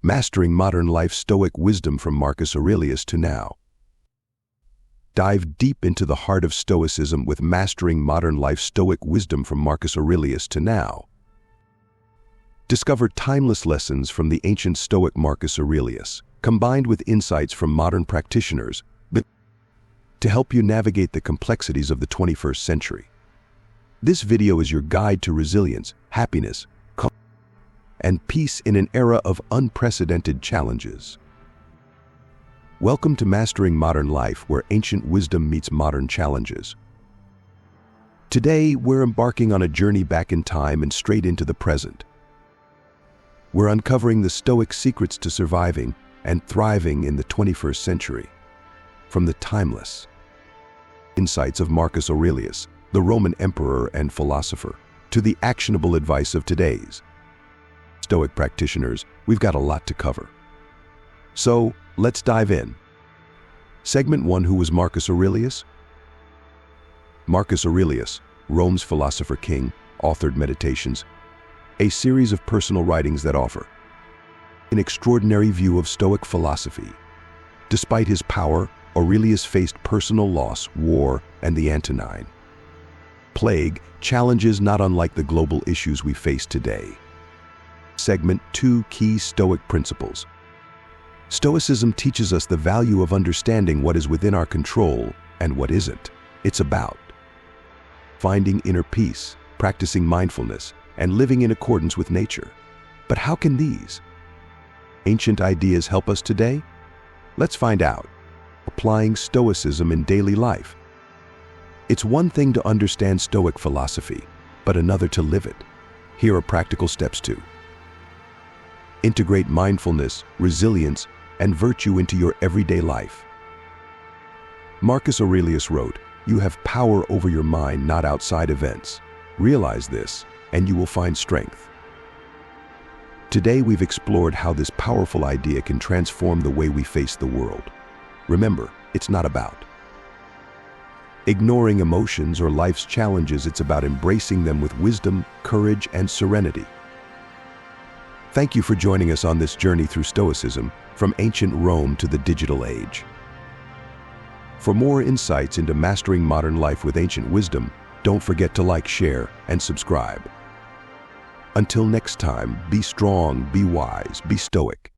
Mastering Modern Life Stoic Wisdom from Marcus Aurelius to Now. Dive deep into the heart of Stoicism with Mastering Modern Life Stoic Wisdom from Marcus Aurelius to Now. Discover timeless lessons from the ancient Stoic Marcus Aurelius, combined with insights from modern practitioners, to help you navigate the complexities of the 21st century. This video is your guide to resilience, happiness, and peace in an era of unprecedented challenges. Welcome to Mastering Modern Life, where ancient wisdom meets modern challenges. Today, we're embarking on a journey back in time and straight into the present. We're uncovering the Stoic secrets to surviving and thriving in the 21st century. From the timeless insights of Marcus Aurelius, the Roman emperor and philosopher, to the actionable advice of today's Stoic practitioners, we've got a lot to cover. So, let's dive in. Segment 1. Who was Marcus Aurelius? Marcus Aurelius, Rome's philosopher king, authored Meditations, a series of personal writings that offer an extraordinary view of Stoic philosophy. Despite his power, Aurelius faced personal loss, war, and the Antonine Plague, challenges not unlike the global issues we face today. Segment 2. Key Stoic principles. Stoicism teaches us the value of understanding what is within our control and what isn't. It's about finding inner peace, practicing mindfulness, and living in accordance with nature. But how can these ancient ideas help us today? Let's find out. Applying Stoicism in daily life. It's one thing to understand Stoic philosophy, but another to live it. Here are practical steps to integrate mindfulness, resilience, and virtue into your everyday life. Marcus Aurelius wrote, "You have power over your mind, not outside events. Realize this, and you will find strength." Today we've explored how this powerful idea can transform the way we face the world. Remember, it's not about ignoring emotions or life's challenges. It's about embracing them with wisdom, courage, and serenity. Thank you for joining us on this journey through Stoicism, from ancient Rome to the digital age. For more insights into mastering modern life with ancient wisdom, don't forget to like, share, and subscribe. Until next time, be strong, be wise, be stoic.